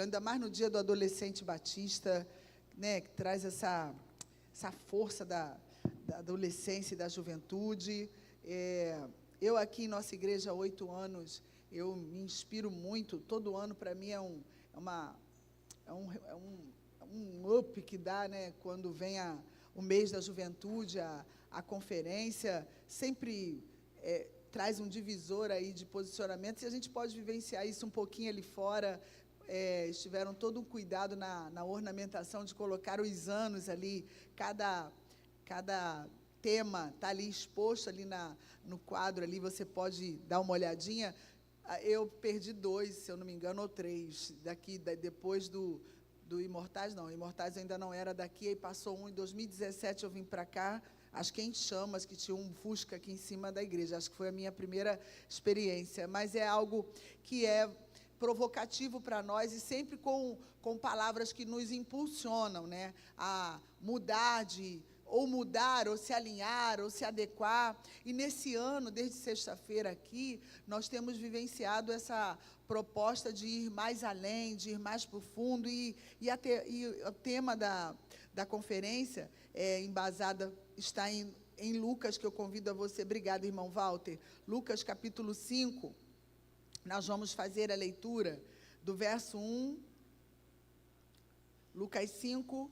ainda mais no dia do adolescente batista, né, que traz essa força da adolescência e da juventude. Eu aqui em nossa igreja há 8 anos, eu me inspiro muito. Todo ano, para mim, é um up que dá, né, quando vem o mês da juventude, a conferência, sempre traz um divisor aí de posicionamentos, e a gente pode vivenciar isso um pouquinho ali fora. Tiveram todo um cuidado na ornamentação de colocar os anos ali, cada tema está ali exposto ali no quadro ali, você pode dar uma olhadinha. Eu perdi 2, se eu não me engano, ou 3, depois do Imortais, não, Imortais ainda não era daqui, aí passou um, em 2017 eu vim para cá, acho que em Chamas, que tinha um Fusca aqui em cima da igreja, acho que foi a minha primeira experiência, mas é algo que é provocativo para nós, e sempre com palavras que nos impulsionam, né, a mudar, ou se alinhar, ou se adequar. E nesse ano, desde sexta-feira aqui, nós temos vivenciado essa proposta de ir mais além, de ir mais profundo, e o tema da conferência está em Lucas, que eu convido a você. Obrigada, irmão Walter. Lucas, capítulo 5, nós vamos fazer a leitura do verso 1, Lucas 5,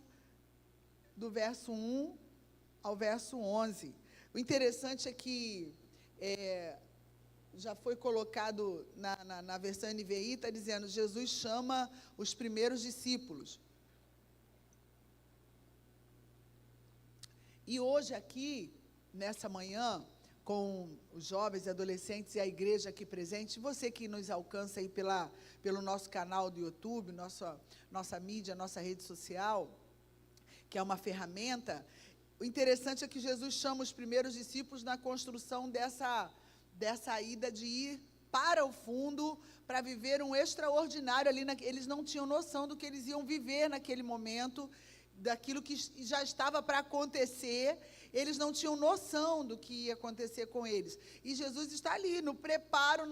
do verso 1 ao verso 11. O interessante é que já foi colocado na versão NVI, está dizendo: Jesus chama os primeiros discípulos. E hoje aqui, nessa manhã, com os jovens e adolescentes e a igreja aqui presente, você que nos alcança aí pelo nosso canal do YouTube, nossa mídia, nossa rede social, que é uma ferramenta. O interessante é que Jesus chama os primeiros discípulos na construção dessa ida de ir para o fundo, para viver um extraordinário ali. Eles não tinham noção do que eles iam viver naquele momento, daquilo que já estava para acontecer. Eles não tinham noção do que ia acontecer com eles. E Jesus está ali, no preparo,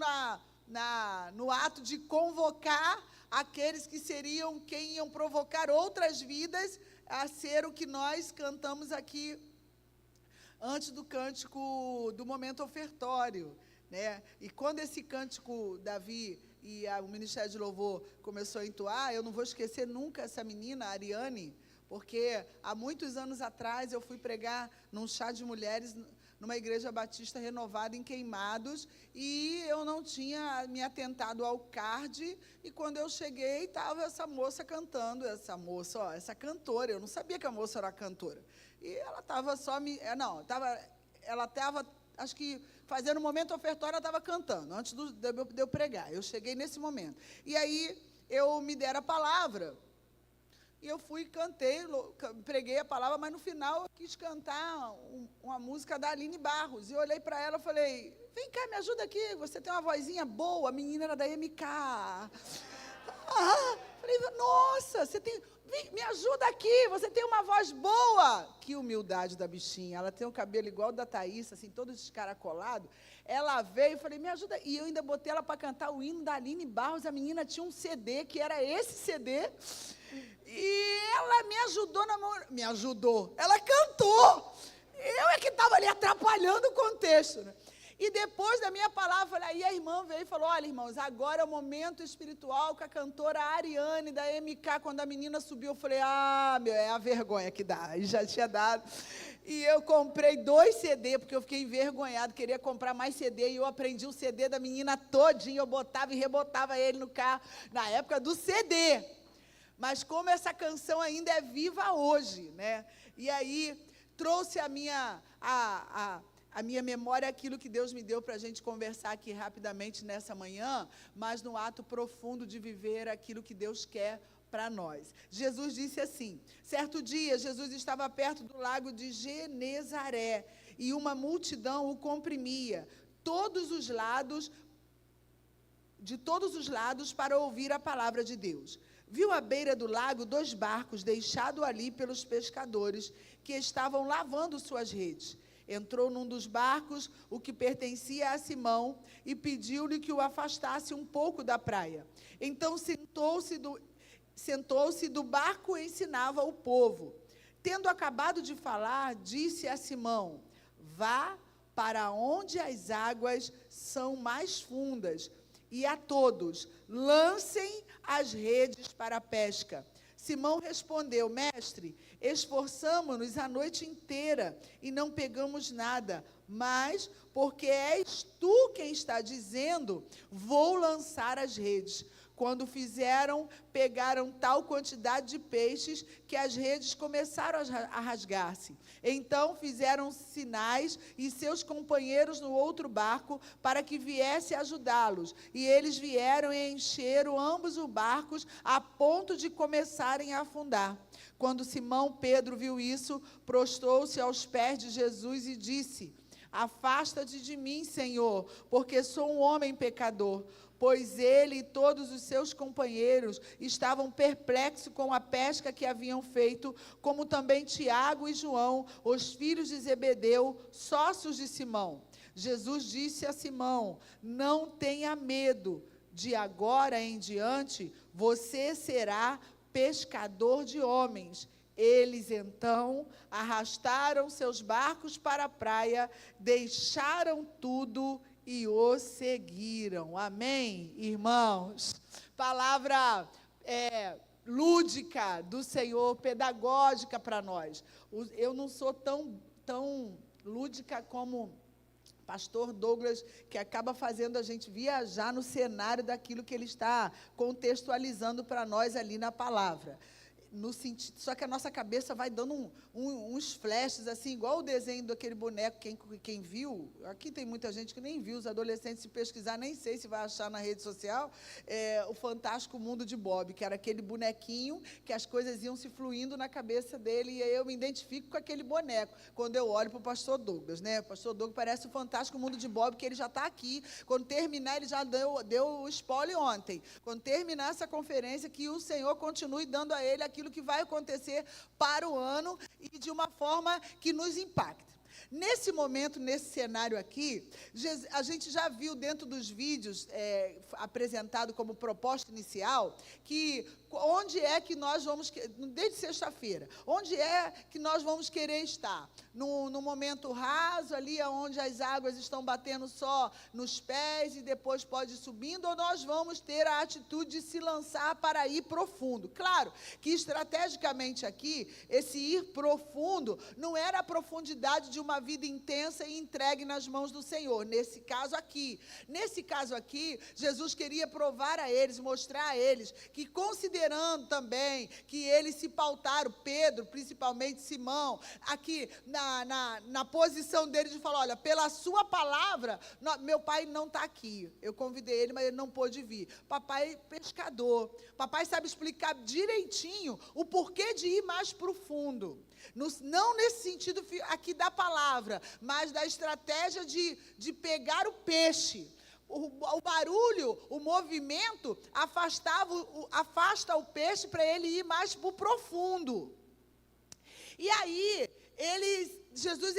no ato de convocar aqueles que seriam quem iam provocar outras vidas a ser o que nós cantamos aqui antes do cântico do momento ofertório, né? E quando esse cântico, Davi e o Ministério de Louvor começou a entoar, eu não vou esquecer nunca essa menina, a Ariane, porque há muitos anos atrás eu fui pregar num chá de mulheres numa igreja batista renovada em Queimados, e eu não tinha me atentado ao card, e quando eu cheguei, estava essa moça cantando, essa cantora. Eu não sabia que a moça era cantora, e ela estava ela estava, acho que fazendo o momento ofertório, ela estava cantando, antes de eu pregar. Eu cheguei nesse momento, e aí eu me deram a palavra, e eu fui, cantei, preguei a palavra, mas no final eu quis cantar uma música da Aline Barros. E eu olhei para ela e falei: vem cá, me ajuda aqui, você tem uma vozinha boa. A menina era da MK. Falei: nossa, me ajuda aqui, você tem uma voz boa. Que humildade da bichinha. Ela tem o cabelo igual o da Thaís, assim, todo descaracolado. Ela veio e falei: me ajuda. E eu ainda botei ela para cantar o hino da Aline Barros. A menina tinha um CD, que era esse CD. E ela me ajudou me ajudou. Ela cantou. Eu é que estava ali atrapalhando o contexto, né? E depois da minha palavra, falei, aí a irmã veio e falou: olha, irmãos, agora é o momento espiritual com a cantora Ariane, da MK. Quando a menina subiu, eu falei: é a vergonha que dá. E já tinha dado. E eu comprei 2 CD, porque eu fiquei envergonhado, queria comprar mais CD, e eu aprendi o CD da menina todinho, eu botava e rebotava ele no carro, na época do CD. Mas como essa canção ainda é viva hoje, né? E aí trouxe a minha memória aquilo que Deus me deu para a gente conversar aqui rapidamente nessa manhã, mas no ato profundo de viver aquilo que Deus quer para nós. Jesus disse assim: certo dia, Jesus estava perto do lago de Genezaré, e uma multidão o comprimia, de todos os lados, para ouvir a palavra de Deus. Viu à beira do lago 2 barcos deixados ali pelos pescadores, que estavam lavando suas redes. Entrou num dos barcos, o que pertencia a Simão, e pediu-lhe que o afastasse um pouco da praia. Então sentou-se sentou-se do barco e ensinava o povo. Tendo acabado de falar, disse a Simão: vá para onde as águas são mais fundas, e a todos lancem as redes para a pesca. Simão respondeu: mestre, esforçamo-nos a noite inteira e não pegamos nada, mas porque és tu quem está dizendo, vou lançar as redes. Quando fizeram, pegaram tal quantidade de peixes que as redes começaram a rasgar-se. Então fizeram sinais e seus companheiros no outro barco para que viesse ajudá-los. E eles vieram e encheram ambos os barcos a ponto de começarem a afundar. Quando Simão Pedro viu isso, prostrou-se aos pés de Jesus e disse: afasta-te de mim, Senhor, porque sou um homem pecador. Pois ele e todos os seus companheiros estavam perplexos com a pesca que haviam feito, como também Tiago e João, os filhos de Zebedeu, sócios de Simão. Jesus disse a Simão: não tenha medo, de agora em diante você será pescador de homens. Eles então arrastaram seus barcos para a praia, deixaram tudo e o seguiram. Amém, irmãos? Palavra lúdica do Senhor, pedagógica para nós. Eu não sou tão lúdica como pastor Douglas, que acaba fazendo a gente viajar no cenário daquilo que ele está contextualizando para nós ali na palavra. No sentido, só que a nossa cabeça vai dando uns flashes, assim, igual o desenho daquele boneco, quem viu, aqui tem muita gente que nem viu, os adolescentes, se pesquisar, nem sei se vai achar na rede social, o Fantástico Mundo de Bob, que era aquele bonequinho, que as coisas iam se fluindo na cabeça dele, e aí eu me identifico com aquele boneco, quando eu olho para o pastor Douglas, né? O pastor Douglas parece o Fantástico Mundo de Bob, que ele já está aqui, quando terminar, ele já deu o spoiler ontem, quando terminar essa conferência, que o Senhor continue dando a ele aquilo que vai acontecer para o ano e de uma forma que nos impacte. Nesse momento, nesse cenário aqui, a gente já viu dentro dos vídeos apresentado como proposta inicial, que onde é que nós vamos, desde sexta-feira, onde é que nós vamos querer estar? No momento raso, ali onde as águas estão batendo só nos pés e depois pode ir subindo, ou nós vamos ter a atitude de se lançar para ir profundo? Claro que estrategicamente aqui, esse ir profundo não era a profundidade de uma vida intensa e entregue nas mãos do Senhor, nesse caso aqui, Jesus queria provar a eles, mostrar a eles, que considerando também que eles se pautaram, Pedro, principalmente Simão, aqui na posição deles de falar: olha, pela sua palavra, meu pai não está aqui, eu convidei ele, mas ele não pôde vir. Papai é pescador, papai sabe explicar direitinho o porquê de ir mais profundo. Não nesse sentido aqui da palavra, mas da estratégia de pegar o peixe. O barulho, o movimento, afasta o peixe para ele ir mais para o profundo. E aí, Jesus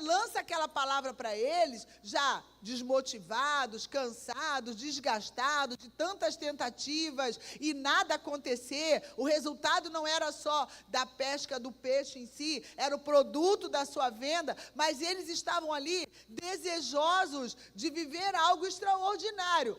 lança aquela palavra para eles, já desmotivados, cansados, desgastados, de tantas tentativas e nada acontecer. O resultado não era só da pesca do peixe em si, era o produto da sua venda, mas eles estavam ali desejosos de viver algo extraordinário.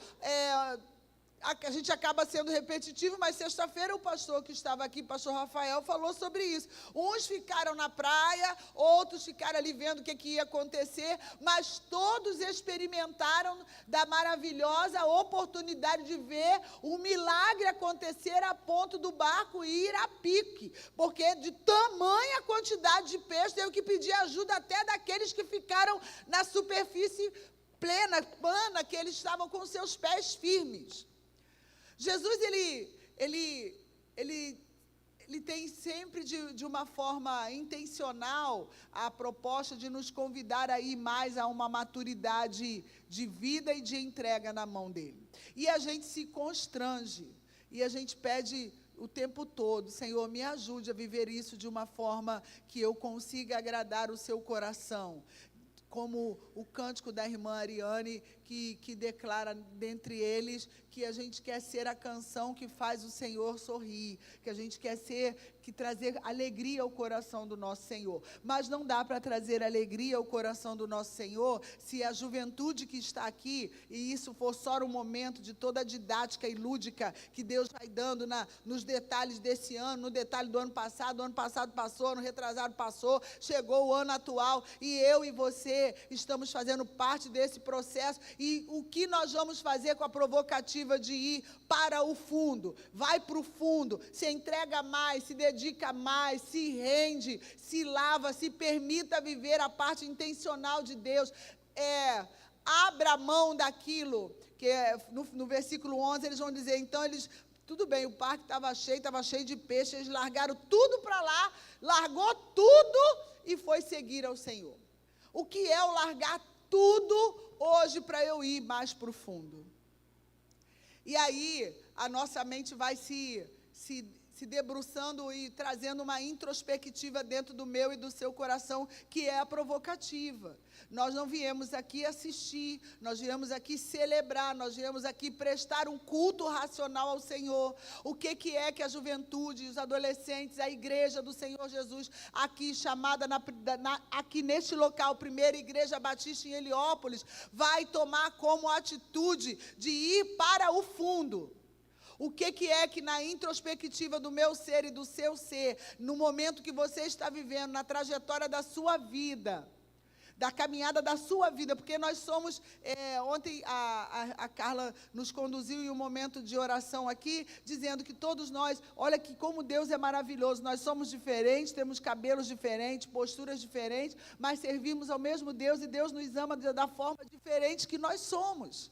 A gente acaba sendo repetitivo, mas sexta-feira o pastor que estava aqui, pastor Rafael, falou sobre isso. Uns ficaram na praia, outros ficaram ali vendo o que ia acontecer, mas todos experimentaram da maravilhosa oportunidade de ver um milagre acontecer a ponto do barco ir a pique, porque de tamanha quantidade de peixe, teve que pedir ajuda até daqueles que ficaram na superfície plana, que eles estavam com seus pés firmes. Jesus, ele tem sempre, de uma forma intencional, a proposta de nos convidar a ir mais a uma maturidade de vida e de entrega na mão dele. E a gente se constrange, e a gente pede o tempo todo: Senhor, me ajude a viver isso de uma forma que eu consiga agradar o seu coração. Como o cântico da irmã Ariane, que declara dentre eles que a gente quer ser a canção que faz o Senhor sorrir, que a gente quer trazer alegria ao coração do nosso Senhor. Mas não dá para trazer alegria ao coração do nosso Senhor se a juventude que está aqui, e isso for só um momento de toda a didática e lúdica que Deus vai dando nos detalhes desse ano, no detalhe do ano passado passou, ano retrasado passou, chegou o ano atual, e eu e você estamos fazendo parte desse processo. E o que nós vamos fazer com a provocativa de ir para o fundo? Vai para o fundo, se entrega mais, se dedica mais, se rende, se lava, se permita viver a parte intencional de Deus. Abra mão daquilo, que no versículo 11 eles vão dizer, então tudo bem, o parque estava cheio de peixe, eles largaram tudo para lá, largou tudo e foi seguir ao Senhor. O que é o largar tudo hoje para eu ir mais profundo? E aí, a nossa mente vai se debruçando e trazendo uma introspectiva dentro do meu e do seu coração, que é a provocativa. Nós não viemos aqui assistir, nós viemos aqui celebrar, nós viemos aqui prestar um culto racional ao Senhor. O que é que a juventude, os adolescentes, a igreja do Senhor Jesus, aqui chamada, aqui neste local, Primeira Igreja Batista em Heliópolis, vai tomar como atitude de ir para o fundo? O que é que na introspectiva do meu ser e do seu ser, no momento que você está vivendo, na trajetória da sua vida, da caminhada da sua vida, porque nós somos, ontem a Carla nos conduziu em um momento de oração aqui, dizendo que todos nós, olha que como Deus é maravilhoso, nós somos diferentes, temos cabelos diferentes, posturas diferentes, mas servimos ao mesmo Deus, e Deus nos ama da forma diferente que nós somos.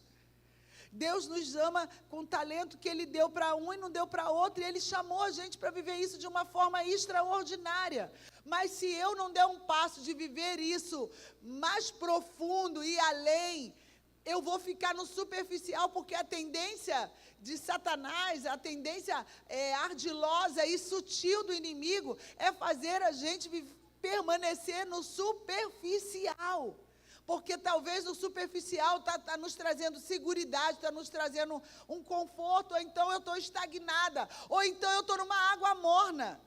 Deus nos ama com o talento que Ele deu para um e não deu para outro, e Ele chamou a gente para viver isso de uma forma extraordinária. Mas se eu não der um passo de viver isso mais profundo e além, eu vou ficar no superficial, porque a tendência de Satanás, a tendência ardilosa e sutil do inimigo é fazer a gente permanecer no superficial. Porque talvez o superficial está nos trazendo seguridade, está nos trazendo um conforto, ou então eu estou estagnada, ou então eu estou numa água morna,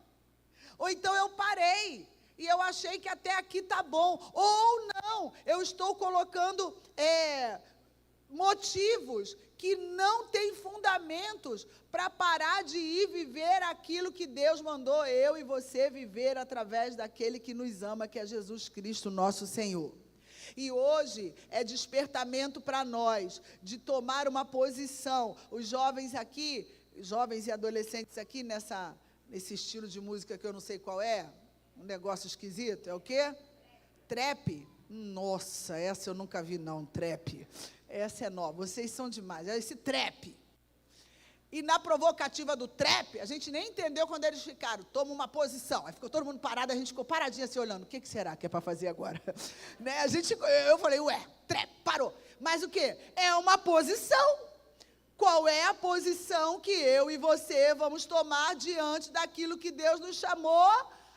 ou então eu parei, e eu achei que até aqui está bom, ou não, eu estou colocando motivos que não têm fundamentos para parar de ir viver aquilo que Deus mandou eu e você viver através daquele que nos ama, que é Jesus Cristo, nosso Senhor. E hoje é despertamento para nós de tomar uma posição. Os jovens aqui, jovens e adolescentes aqui, nesse estilo de música que eu não sei qual é, um negócio esquisito, é o quê? Trap. Nossa, essa eu nunca vi não, trap. Essa é nova, vocês são demais, é esse trap. E na provocativa do trap, a gente nem entendeu quando eles ficaram, toma uma posição. Aí ficou todo mundo parado, a gente ficou paradinho assim olhando. O que será que é para fazer agora? Né? Eu falei, trap, parou. Mas o quê? É uma posição. Qual é a posição que eu e você vamos tomar diante daquilo que Deus nos chamou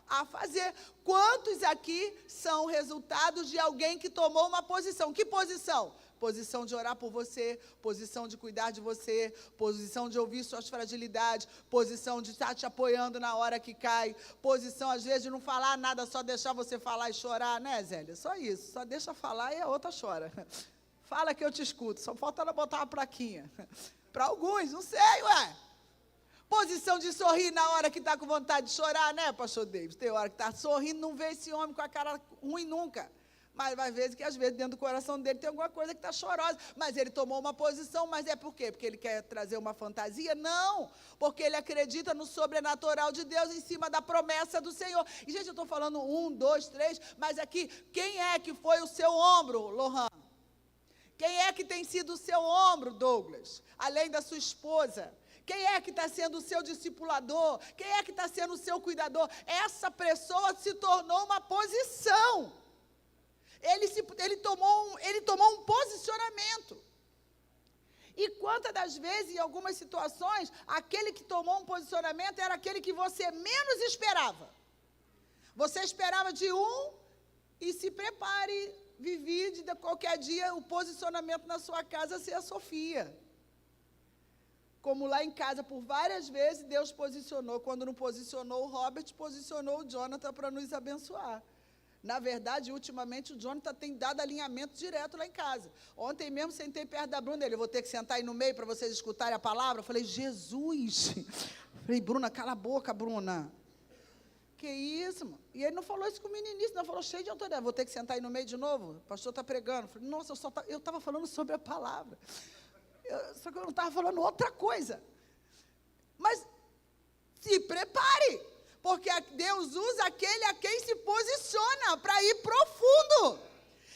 a fazer? Quantos aqui são resultados de alguém que tomou uma posição? Que posição? Posição de orar por você, posição de cuidar de você, posição de ouvir suas fragilidades, posição de estar te apoiando na hora que cai, posição, às vezes, de não falar nada, só deixar você falar e chorar, né, Zélia? Só isso, só deixa falar e a outra chora. Fala que eu te escuto, só falta ela botar uma plaquinha. Para alguns, não sei, Posição de sorrir na hora que está com vontade de chorar, né, pastor Davis? Tem hora que está sorrindo, não vê esse homem com a cara ruim nunca. Mas às vezes dentro do coração dele tem alguma coisa que está chorosa. Mas ele tomou uma posição, mas é por quê? Porque ele quer trazer uma fantasia? Não, porque ele acredita no sobrenatural de Deus em cima da promessa do Senhor. E, gente, eu estou falando 1, 2, 3, mas aqui, quem é que foi o seu ombro, Lohan? Quem é que tem sido o seu ombro, Douglas? Além da sua esposa. Quem é que está sendo o seu discipulador? Quem é que está sendo o seu cuidador? Essa pessoa se tornou uma posição. Ele tomou um posicionamento. E quantas das vezes, em algumas situações, aquele que tomou um posicionamento era aquele que você menos esperava. Você esperava de um e se prepare, vivi de qualquer dia o posicionamento na sua casa ser a Sofia. Como lá em casa, por várias vezes, Deus posicionou. Quando não posicionou o Robert, posicionou o Jonathan para nos abençoar. Na verdade, ultimamente, o Jonathan tem dado alinhamento direto lá em casa. Ontem mesmo, sentei perto da Bruna, eu vou ter que sentar aí no meio para vocês escutarem a palavra. Eu falei, Jesus! Eu falei, Bruna, cala a boca, Bruna. Que isso, mano? E ele não falou isso com o meniníssimo, não falou cheio de autoridade. Vou ter que sentar aí no meio de novo? O pastor está pregando. Eu falei, nossa, eu estava falando sobre a palavra. Só que eu não estava falando outra coisa. Mas se prepare, porque Deus usa aquele a quem se posiciona para ir profundo.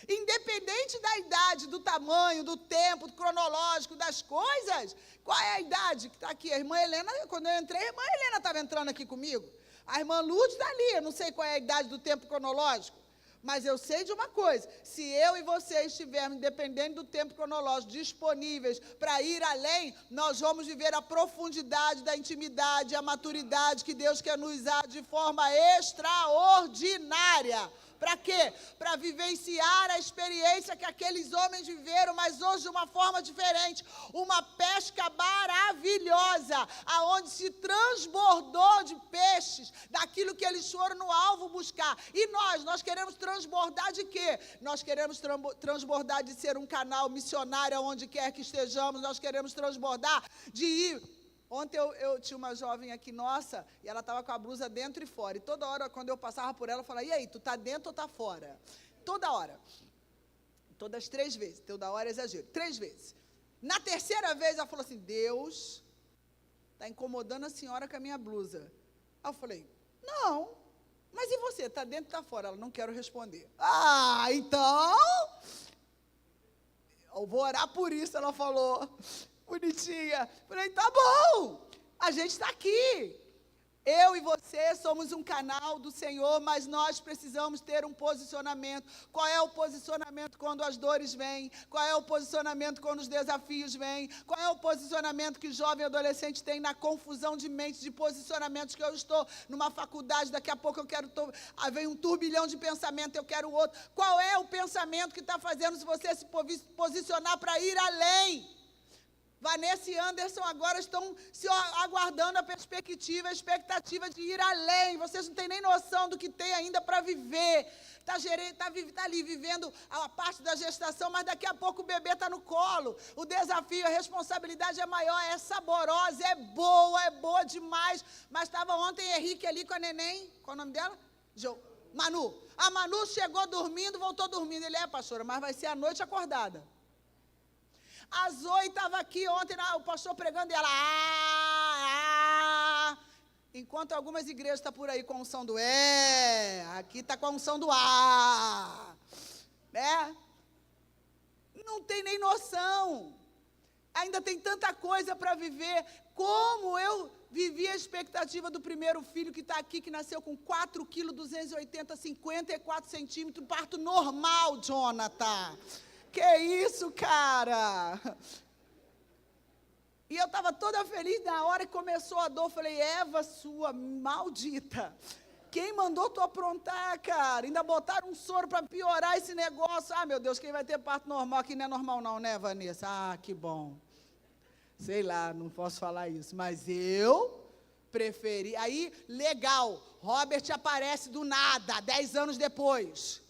Independente da idade, do tamanho, do tempo, do cronológico, das coisas. Qual é a idade que está aqui? A irmã Helena, quando eu entrei, a irmã Helena estava entrando aqui comigo. A irmã Lourdes está ali, eu não sei qual é a idade do tempo cronológico. Mas eu sei de uma coisa, se eu e você estivermos, independente do tempo cronológico, disponíveis para ir além, nós vamos viver a profundidade da intimidade, a maturidade que Deus quer nos dar de forma extraordinária. Para quê? Para vivenciar a experiência que aqueles homens viveram, mas hoje de uma forma diferente. Uma pesca maravilhosa, aonde se transbordou de peixes, daquilo que eles foram no alvo buscar. E nós queremos transbordar de quê? Nós queremos transbordar de ser um canal missionário aonde quer que estejamos, nós queremos transbordar de ir. Ontem eu tinha uma jovem aqui, nossa, e ela estava com a blusa dentro e fora. E toda hora, quando eu passava por ela, eu falava, e aí, tu está dentro ou está fora? Toda hora. Todas 3 vezes. Toda hora é exagero. 3 vezes. Na terceira vez, ela falou assim, Deus está incomodando a senhora com a minha blusa. Aí eu falei, não. Mas e você? Está dentro ou está fora? Ela, não quero responder. Ah, então... eu vou orar por isso, ela falou. Bonitinha. Falei, tá bom, a gente está aqui. Eu e você somos um canal do Senhor, mas nós precisamos ter um posicionamento. Qual é o posicionamento quando as dores vêm? Qual é o posicionamento quando os desafios vêm? Qual é o posicionamento que jovem e adolescente tem na confusão de mente, de posicionamentos que eu estou numa faculdade, daqui a pouco eu quero, vem um turbilhão de pensamento, eu quero outro. Qual é o pensamento que está fazendo você se posicionar para ir além? Vanessa e Anderson agora estão se aguardando a expectativa de ir além. Vocês não têm nem noção do que tem ainda para viver. Está ali vivendo a parte da gestação, mas daqui a pouco o bebê está no colo. O desafio, a responsabilidade é maior, é saborosa, é boa demais. Mas estava ontem Henrique ali com a neném, qual é o nome dela? Manu. A Manu chegou dormindo, voltou dormindo. Ele, pastora, mas vai ser a noite acordada. A Zoe estava aqui ontem, o pastor pregando, e ela... Enquanto algumas igrejas estão por aí com a unção do aqui está com a unção do né? Não tem nem noção. Ainda tem tanta coisa para viver. Como eu vivi a expectativa do primeiro filho que está aqui, que nasceu com 4 kg, 280, 54 centímetros, parto normal, Jonathan. Que isso, cara? E eu estava toda feliz, na hora que começou a dor, falei, Eva, sua maldita, quem mandou tu aprontar, cara? Ainda botaram um soro para piorar esse negócio. Ah, meu Deus, quem vai ter parto normal? Aqui não é normal não, né, Vanessa? Ah, que bom. Sei lá, não posso falar isso, mas eu preferi. Aí, legal, Robert aparece do nada, 10 anos depois.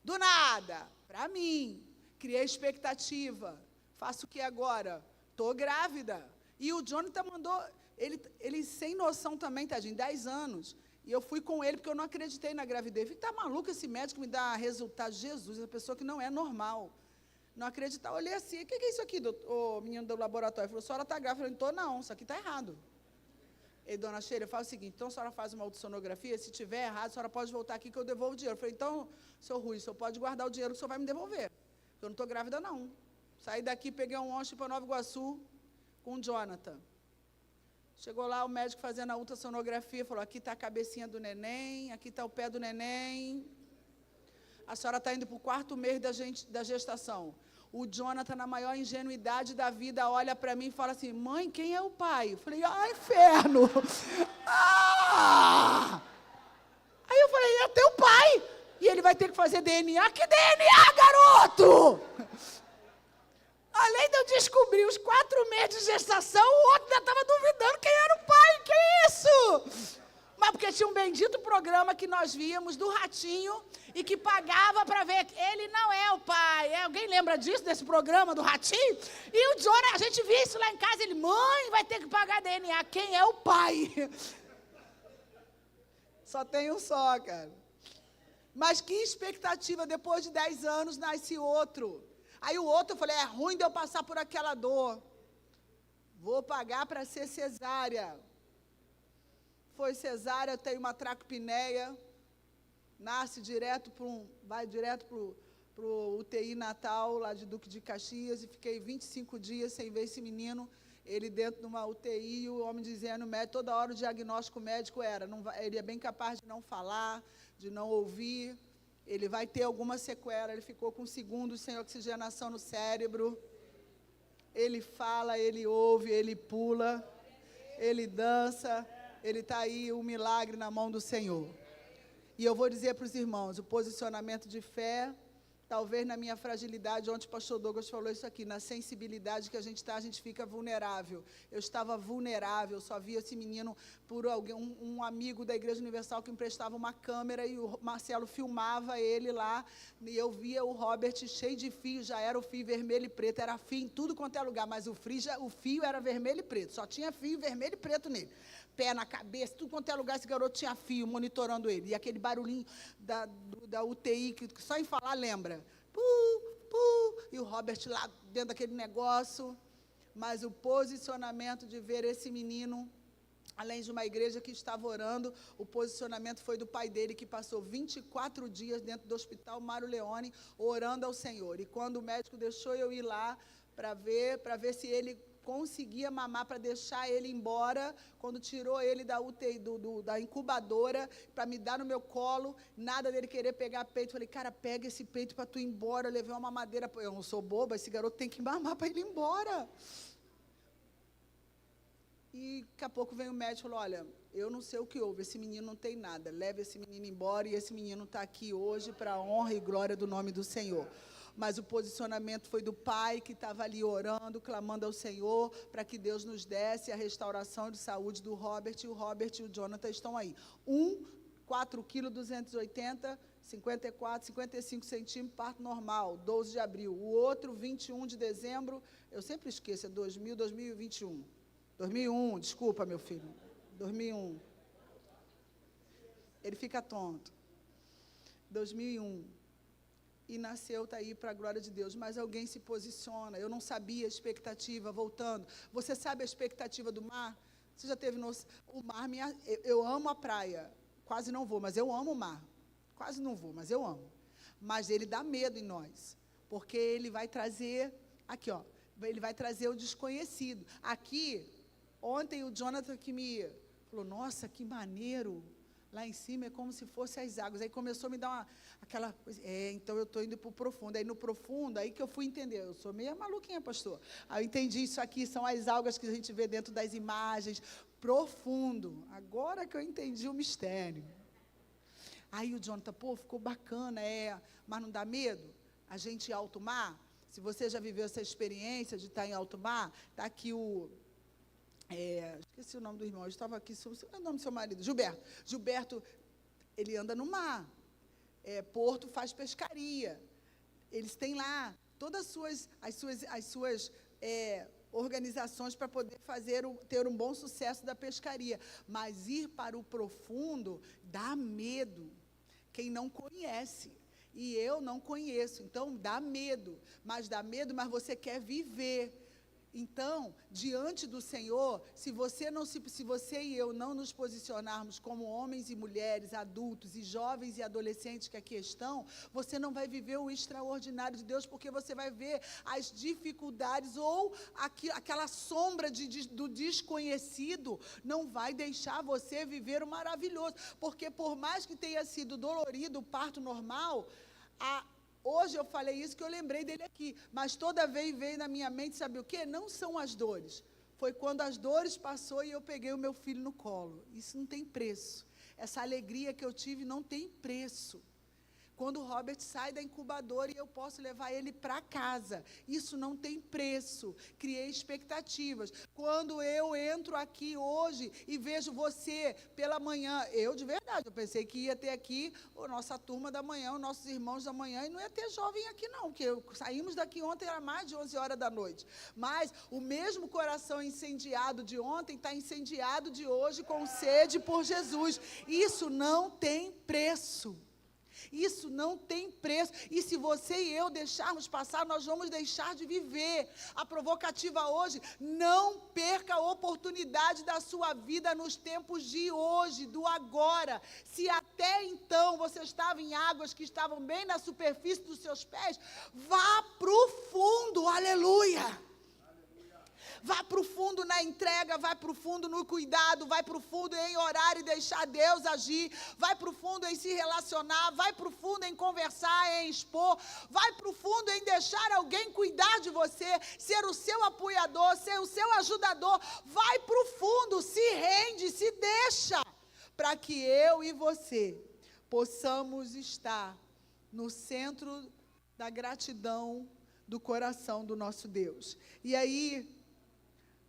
Do nada. Para mim, criei expectativa. Faço o que agora? Estou grávida. E o Jonathan mandou, ele sem noção também, tadinho, 10 anos. E eu fui com ele porque eu não acreditei na gravidez. Falei, tá maluco esse médico me dá resultado? Jesus, essa pessoa que não é normal. Não acreditar. Eu olhei assim, o que é isso aqui, o menino do laboratório? Ele falou, a senhora está grávida. Eu falei, não, isso aqui está errado. E dona Sheila, fala o seguinte, então a senhora faz uma ultrassonografia, se tiver errado, a senhora pode voltar aqui que eu devolvo o dinheiro. Eu falei, então, seu Rui, o senhor pode guardar o dinheiro que o senhor vai me devolver. Eu não estou grávida, não. Saí daqui, peguei um ônibus para Nova Iguaçu com o Jonathan. Chegou lá o médico fazendo a ultrassonografia, falou, aqui está a cabecinha do neném, aqui está o pé do neném. A senhora está indo para o 4º mês da gestação. O Jonathan, na maior ingenuidade da vida, olha para mim e fala assim, mãe, quem é o pai? Eu falei, inferno! Aí eu falei, é teu pai! E ele vai ter que fazer DNA. Que DNA, garoto? Além de eu descobrir os 4 meses de gestação, o outro ainda estava duvidando quem era o pai. Que isso? Mas porque tinha um bendito programa que nós víamos do Ratinho e que pagava para ver. Ele não é o pai. Alguém lembra disso, desse programa do Ratinho? E o Johnny, a gente via isso lá em casa. Ele, mãe, vai ter que pagar DNA. Quem é o pai? Só tem um só, cara. Mas que expectativa, depois de 10 anos nasce outro. Aí o outro, eu falei, é ruim de eu passar por aquela dor. Vou pagar para ser cesárea. Foi cesárea, tem uma tracopneia, nasce direto vai direto para o UTI Natal, lá de Duque de Caxias, e fiquei 25 dias sem ver esse menino, ele dentro de uma UTI, e o homem dizendo, toda hora o diagnóstico médico era, ele é bem capaz de não falar, de não ouvir, ele vai ter alguma sequela, ele ficou com segundos sem oxigenação no cérebro, ele fala, ele ouve, ele pula, ele dança, ele está aí, um milagre na mão do Senhor. E eu vou dizer para os irmãos, o posicionamento de fé, talvez na minha fragilidade, ontem o pastor Douglas falou isso aqui, na sensibilidade que a gente fica vulnerável. Eu estava vulnerável, só via esse menino por alguém, um amigo da Igreja Universal que emprestava uma câmera e o Marcelo filmava ele lá, e eu via o Robert cheio de fio, já era o fio vermelho e preto, era fio em tudo quanto é lugar, mas o fio era vermelho e preto, só tinha fio vermelho e preto nele. Pé na cabeça, tudo quanto é lugar, esse garoto tinha fio monitorando ele. E aquele barulhinho da UTI, que só em falar lembra. E o Robert lá dentro daquele negócio. Mas o posicionamento de ver esse menino, além de uma igreja que estava orando, o posicionamento foi do pai dele, que passou 24 dias dentro do hospital Mário Leone, orando ao Senhor. E quando o médico deixou eu ir lá para ver se ele conseguia mamar, para deixar ele embora, quando tirou ele da UTI, da incubadora, para me dar no meu colo, nada dele querer pegar peito, falei, cara, pega esse peito para tu ir embora, eu levei uma mamadeira, eu não sou boba, esse garoto tem que mamar para ele ir embora. E daqui a pouco vem o médico e falou, olha, eu não sei o que houve, esse menino não tem nada, leve esse menino embora, e esse menino está aqui hoje para a honra e glória do nome do Senhor. Mas o posicionamento foi do pai que estava ali orando, clamando ao Senhor, para que Deus nos desse a restauração de saúde do Robert, e o Robert e o Jonathan estão aí. 4 kg 280, 54, 55 centímetros, parto normal, 12 de abril. O outro, 21 de dezembro, eu sempre esqueço, é 2021. 2001, desculpa, meu filho. 2001. Ele fica tonto. 2001. E nasceu, está aí para a glória de Deus. Mas alguém se posiciona. Eu não sabia a expectativa, voltando. Você sabe a expectativa do mar? Você já teve o mar? Eu amo a praia. Quase não vou, mas eu amo o mar. Quase não vou, mas eu amo. Mas ele dá medo em nós. Porque ele vai trazer, aqui ó, ele vai trazer o desconhecido. Aqui, ontem o Jonathan que me falou, nossa, que maneiro. Lá em cima é como se fossem as águas. Aí começou a me dar aquela coisa. Então eu estou indo para o profundo. Aí no profundo, aí que eu fui entender. Eu sou meio maluquinha, pastor. Aí eu entendi isso aqui, são as algas que a gente vê dentro das imagens. Profundo. Agora que eu entendi o mistério. Aí o Jonathan, ficou bacana, mas não dá medo? A gente ir em alto mar? Se você já viveu essa experiência de estar em alto mar, está aqui esqueci o nome do irmão, eu estava aqui, é o nome do seu marido, Gilberto, ele anda no mar, Porto faz pescaria, eles têm lá todas as suas organizações para poder ter um bom sucesso da pescaria, mas ir para o profundo dá medo, quem não conhece, e eu não conheço, então dá medo, mas você quer viver. Então, diante do Senhor, se você e eu não nos posicionarmos como homens e mulheres, adultos e jovens e adolescentes que aqui estão, você não vai viver o extraordinário de Deus, porque você vai ver as dificuldades ou aquela sombra do desconhecido não vai deixar você viver o maravilhoso, porque por mais que tenha sido dolorido o parto normal, hoje eu falei isso que eu lembrei dele aqui, mas toda vez veio na minha mente, sabe o quê? Não são as dores. Foi quando as dores passou e eu peguei o meu filho no colo. Isso não tem preço. Essa alegria que eu tive não tem preço. quando o Robert sai da incubadora e eu posso levar ele para casa. Isso não tem preço. Criei expectativas. Quando eu entro aqui hoje e vejo você pela manhã, eu de verdade, eu pensei que ia ter aqui a nossa turma da manhã, os nossos irmãos da manhã, e não ia ter jovem aqui não, porque saímos daqui ontem, era mais de 11 horas da noite. Mas o mesmo coração incendiado de ontem está incendiado de hoje com sede por Jesus. Isso não tem preço. Isso não tem preço. E se você e eu deixarmos passar, nós vamos deixar de viver. A provocativa hoje: não perca a oportunidade da sua vida nos tempos de hoje, do agora. Se até então você estava em águas que estavam bem na superfície dos seus pés, vá para o fundo, aleluia. Vá para o fundo na entrega, vai para o fundo no cuidado, vai para o fundo em orar e deixar Deus agir, vai para o fundo em se relacionar, vai para o fundo em conversar, em expor, vai para o fundo em deixar alguém cuidar de você, ser o seu apoiador, ser o seu ajudador. Vai para o fundo, se rende, se deixa, para que eu e você possamos estar no centro da gratidão do coração do nosso Deus. E aí,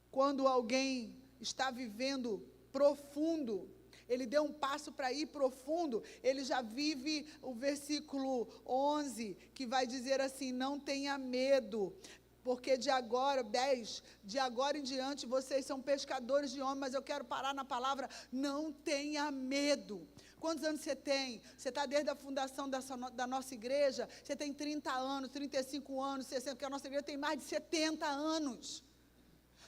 quando alguém está vivendo profundo, ele deu um passo para ir profundo, ele já vive o versículo 11, que vai dizer assim: não tenha medo, porque de agora em diante vocês são pescadores de homens. Mas eu quero parar na palavra não tenha medo. Quantos anos você tem? Você está desde a fundação da nossa igreja? Você tem 30 anos, 35 anos, 60, porque a nossa igreja tem mais de 70 anos.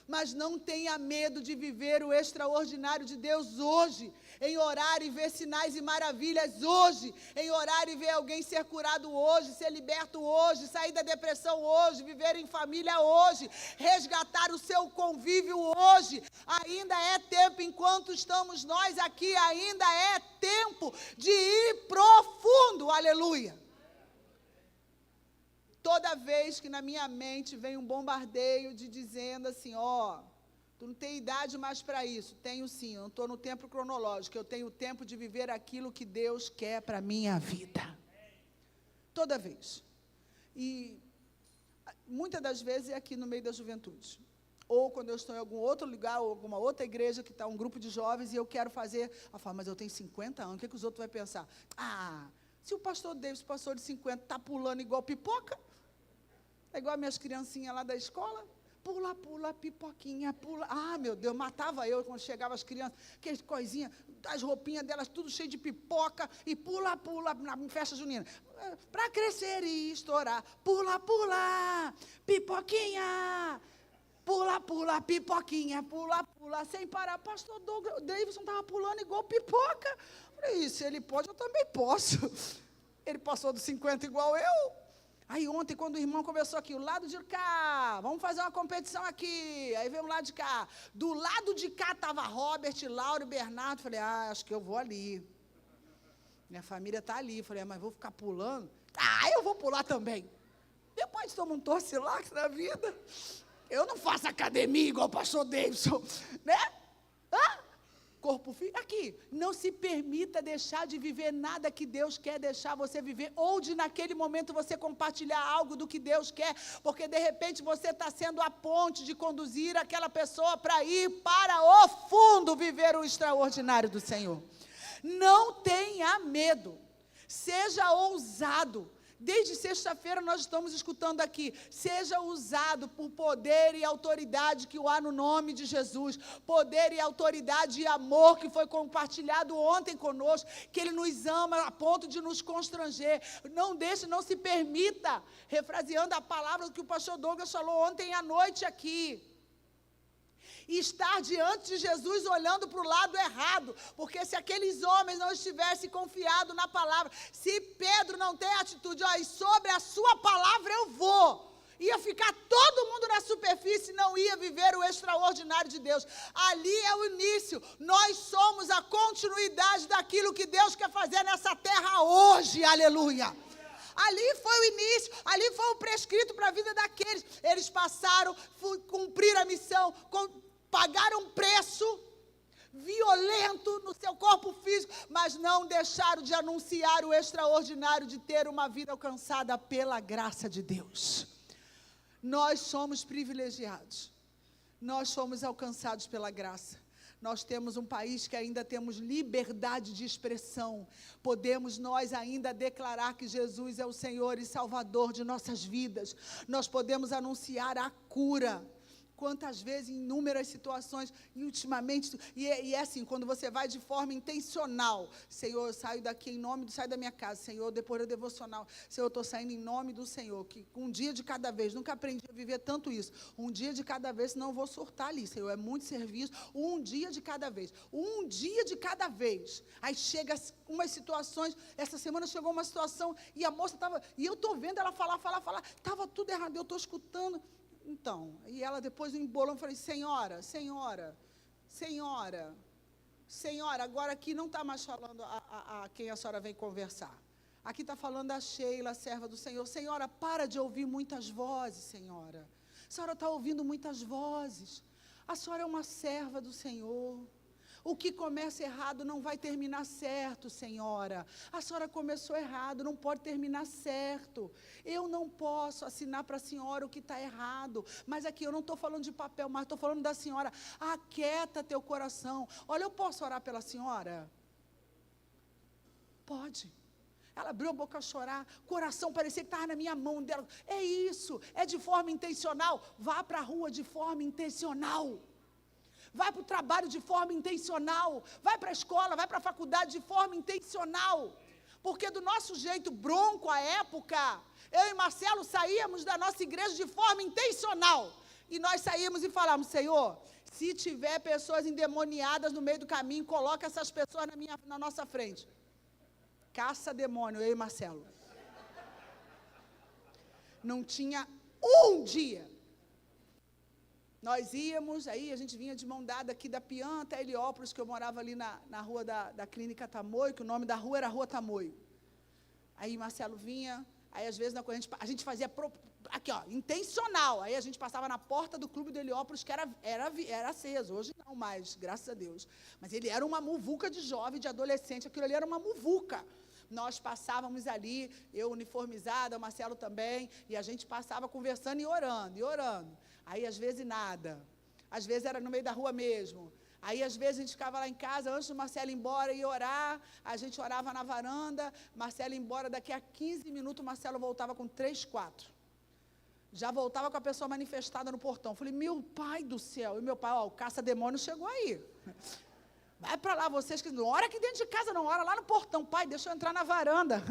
Mas não tenha medo de viver o extraordinário de Deus hoje, em orar e ver sinais e maravilhas hoje, em orar e ver alguém ser curado hoje, ser liberto hoje, sair da depressão hoje, viver em família hoje, resgatar o seu convívio hoje. Ainda é tempo, enquanto estamos nós aqui, ainda é tempo de ir profundo, aleluia. Toda vez que na minha mente vem um bombardeio de dizendo assim: ó, tu não tem idade mais para isso. Tenho sim, eu não estou no tempo cronológico, eu tenho o tempo de viver aquilo que Deus quer para a minha vida. Toda vez. E muitas das vezes é aqui no meio da juventude. Ou quando eu estou em algum outro lugar, ou alguma outra igreja que está um grupo de jovens e eu quero fazer, mas eu tenho 50 anos, o que os outros vão pensar? Se o pastor Davis, pastor de 50, está pulando igual pipoca, é igual minhas criancinhas lá da escola, pula, pula, pipoquinha, pula. Meu Deus, matava eu quando chegavam as crianças, aquelas coisinhas, as roupinhas delas tudo cheio de pipoca, e pula, pula, na festa junina. Para crescer e estourar, pula, pula, pipoquinha, pula, pula, pipoquinha, pula, pula, sem parar. Pastor Davidson estava pulando igual pipoca. Falei, se ele pode, eu também posso. Ele passou dos 50 igual eu. Aí ontem, quando o irmão começou aqui, o lado de cá, vamos fazer uma competição aqui. Aí veio o lado de cá. Do lado de cá estava Robert, Laura e Bernardo. Falei, acho que eu vou ali. Minha família está ali. Falei, mas vou ficar pulando? Eu vou pular também. Depois toma um torcilax na vida. Eu não faço academia igual o pastor Davidson, né? Corpo firme. Aqui, não se permita deixar de viver nada que Deus quer deixar você viver, ou de naquele momento você compartilhar algo do que Deus quer, porque de repente você está sendo a ponte de conduzir aquela pessoa para ir para o fundo viver o extraordinário do Senhor. Não tenha medo, seja ousado. Desde sexta-feira nós estamos escutando aqui, seja usado por poder e autoridade que o há no nome de Jesus, poder e autoridade e amor que foi compartilhado ontem conosco, que Ele nos ama a ponto de nos constranger. Não deixe, não se permita, refraseando a palavra que o pastor Douglas falou ontem à noite aqui, e estar diante de Jesus olhando para o lado errado, porque se aqueles homens não estivessem confiados na palavra, se Pedro não tem atitude, e sobre a sua palavra eu vou, ia ficar todo mundo na superfície e não ia viver o extraordinário de Deus. Ali é o início, nós somos a continuidade daquilo que Deus quer fazer nessa terra hoje, aleluia. Ali foi o início, ali foi o prescrito para a vida daqueles. Eles passaram, cumpriram a missão, pagaram um preço, violento no seu corpo físico, mas não deixaram de anunciar o extraordinário de ter uma vida alcançada pela graça de Deus. Nós somos privilegiados, nós fomos alcançados pela graça. Nós temos um país que ainda temos liberdade de expressão. Podemos nós ainda declarar que Jesus é o Senhor e Salvador de nossas vidas. Nós podemos anunciar a cura. Quantas vezes, em inúmeras situações, e ultimamente, e é assim, quando você vai de forma intencional, Senhor, eu saio daqui em nome do, saio da minha casa, Senhor, depois do devocional, Senhor, eu estou saindo em nome do Senhor, que um dia de cada vez, nunca aprendi a viver tanto isso, um dia de cada vez, senão eu vou surtar ali, Senhor, é muito serviço, um dia de cada vez, aí chega umas situações, essa semana chegou uma situação, e a moça estava, e eu estou vendo ela falar, estava tudo errado, eu estou escutando. Então, e ela depois do embolão, eu falei, senhora, agora aqui não está mais falando a quem a senhora vem conversar. Aqui está falando a Sheila, a serva do Senhor. Senhora, para de ouvir muitas vozes, senhora. A senhora está ouvindo muitas vozes. A senhora é uma serva do Senhor. O que começa errado não vai terminar certo, senhora. A senhora começou errado, não pode terminar certo. Eu não posso assinar para a senhora o que está errado. Mas aqui eu não estou falando de papel, mas estou falando da senhora. Aquieta teu coração. Olha, eu posso orar pela senhora? Pode. Ela abriu a boca a chorar, coração parecia que estava na minha mão dela. É isso, é de forma intencional. Vá para a rua de forma intencional. Vai para o trabalho de forma intencional, vai para a escola, vai para a faculdade de forma intencional, porque do nosso jeito bronco à época, eu e Marcelo saíamos da nossa igreja de forma intencional, e nós saímos e falamos, Senhor, se tiver pessoas endemoniadas no meio do caminho, coloca essas pessoas na nossa frente, caça demônio, eu e Marcelo, não tinha um dia. Nós íamos, aí a gente vinha de mão dada aqui da Pian até Heliópolis, que eu morava ali na rua da Clínica Tamoio, que o nome da rua era Rua Tamoio. Aí Marcelo vinha, aí às vezes a gente fazia, aqui ó, intencional, aí a gente passava na porta do clube do Heliópolis, que era aceso, hoje não mais, graças a Deus. Mas ele era uma muvuca de jovem, de adolescente, aquilo ali era uma muvuca. Nós passávamos ali, eu uniformizada, o Marcelo também, e a gente passava conversando e orando. Aí, às vezes, nada. Às vezes, era no meio da rua mesmo. Aí, às vezes, a gente ficava lá em casa, antes do Marcelo ir embora e orar, a gente orava na varanda, Marcelo ia embora, daqui a 15 minutos, o Marcelo voltava com 3, 4. Já voltava com a pessoa manifestada no portão. Falei, meu pai do céu. E meu pai, ó, o caça-demônio chegou aí. Vai para lá, vocês que não ora aqui dentro de casa, não ora lá no portão. Pai, deixa eu entrar na varanda.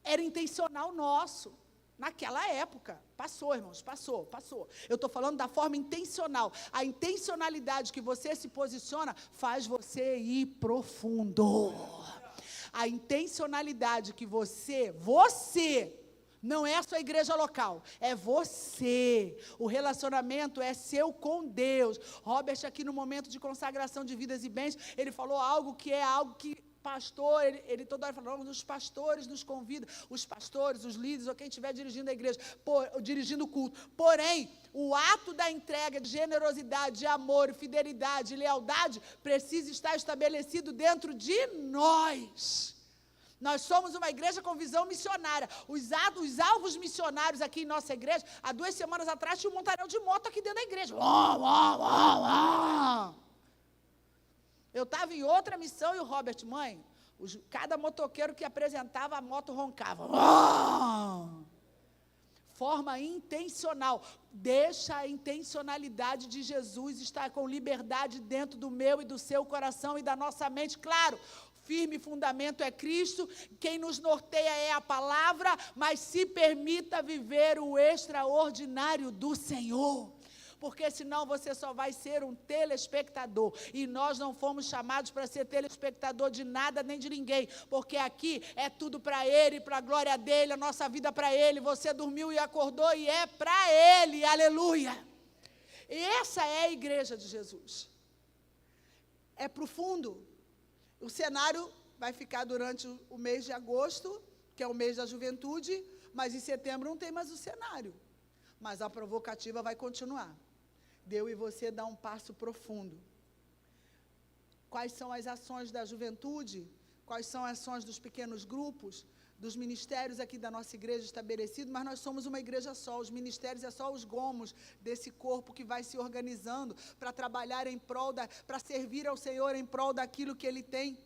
Era intencional nosso. Naquela época, passou, irmãos, passou. Eu estou falando da forma intencional. A intencionalidade que você se posiciona faz você ir profundo. A intencionalidade que você, não é a sua igreja local, é você. O relacionamento é seu com Deus. Robert, aqui no momento de consagração de vidas e bens, ele falou algo que pastor, ele toda hora falou, os pastores nos convidam, os pastores, os líderes, ou quem estiver dirigindo a igreja, dirigindo o culto. Porém, o ato da entrega de generosidade, de amor, fidelidade, lealdade, precisa estar estabelecido dentro de nós. Nós somos uma igreja com visão missionária. Os alvos missionários aqui em nossa igreja, há 2 semanas atrás, tinha um montaréu de moto aqui dentro da igreja. Eu estava em outra missão e o Robert, mãe, cada motoqueiro que apresentava, a moto roncava. Forma intencional. Deixa a intencionalidade de Jesus estar com liberdade dentro do meu e do seu coração e da nossa mente. Claro, firme fundamento é Cristo, quem nos norteia é a palavra, mas se permita viver o extraordinário do Senhor. Porque senão você só vai ser um telespectador, e nós não fomos chamados para ser telespectador de nada nem de ninguém, porque aqui é tudo para Ele, para a glória dEle, a nossa vida para Ele, você dormiu e acordou e é para Ele, aleluia. E essa é a igreja de Jesus, é profundo. O cenário vai ficar durante o mês de agosto, que é o mês da juventude, mas em setembro não tem mais o cenário, mas a provocativa vai continuar. Eu e você dar um passo profundo. quais são as ações da juventude, quais são as ações dos pequenos grupos, dos ministérios aqui da nossa igreja estabelecido, mas nós somos uma igreja só, os ministérios é só os gomos desse corpo que vai se organizando para trabalhar em prol, para servir ao Senhor em prol daquilo que Ele tem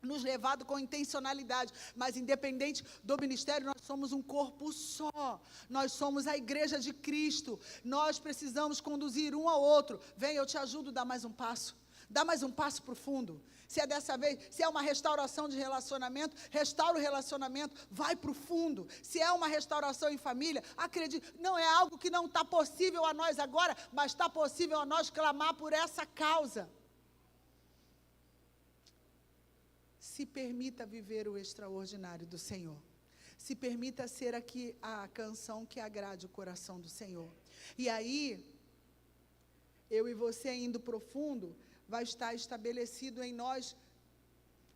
nos levado com intencionalidade, mas independente do ministério, nós somos um corpo só, nós somos a igreja de Cristo, nós precisamos conduzir um ao outro. Vem, eu te ajudo a dar mais um passo. Dá mais um passo para o fundo. Se é dessa vez, se é uma restauração de relacionamento, restaura o relacionamento, vai para o fundo. Se é uma restauração em família, acredite, não é algo que não está possível a nós agora, mas está possível a nós clamar por essa causa. Se permita viver o extraordinário do Senhor. Se permita ser aqui a canção que agrade o coração do Senhor. E aí, eu e você indo profundo, vai estar estabelecido em nós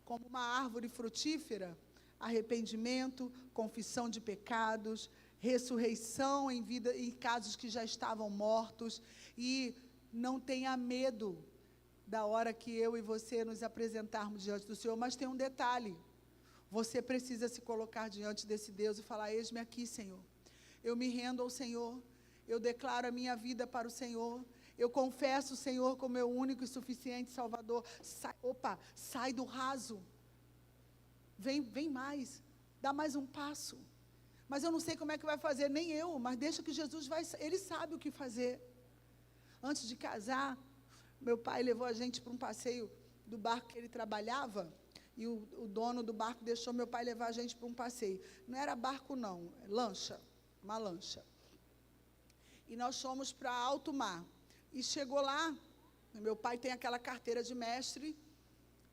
como uma árvore frutífera, arrependimento, confissão de pecados, ressurreição em vida, em casos que já estavam mortos. E não tenha medo da hora que eu e você nos apresentarmos diante do Senhor, mas tem um detalhe, você precisa se colocar diante desse Deus e falar: eis-me aqui, Senhor, eu me rendo ao Senhor, eu declaro a minha vida para o Senhor, eu confesso o Senhor como meu único e suficiente Salvador. Sai do raso, vem mais, dá mais um passo, mas eu não sei como é que vai fazer, nem eu, mas deixa que Jesus vai, Ele sabe o que fazer. Antes de casar, meu pai levou a gente para um passeio do barco que ele trabalhava, e o dono do barco deixou meu pai levar a gente para um passeio. Não era barco não, lancha, uma lancha. E nós fomos para alto mar. E chegou lá, meu pai tem aquela carteira de mestre,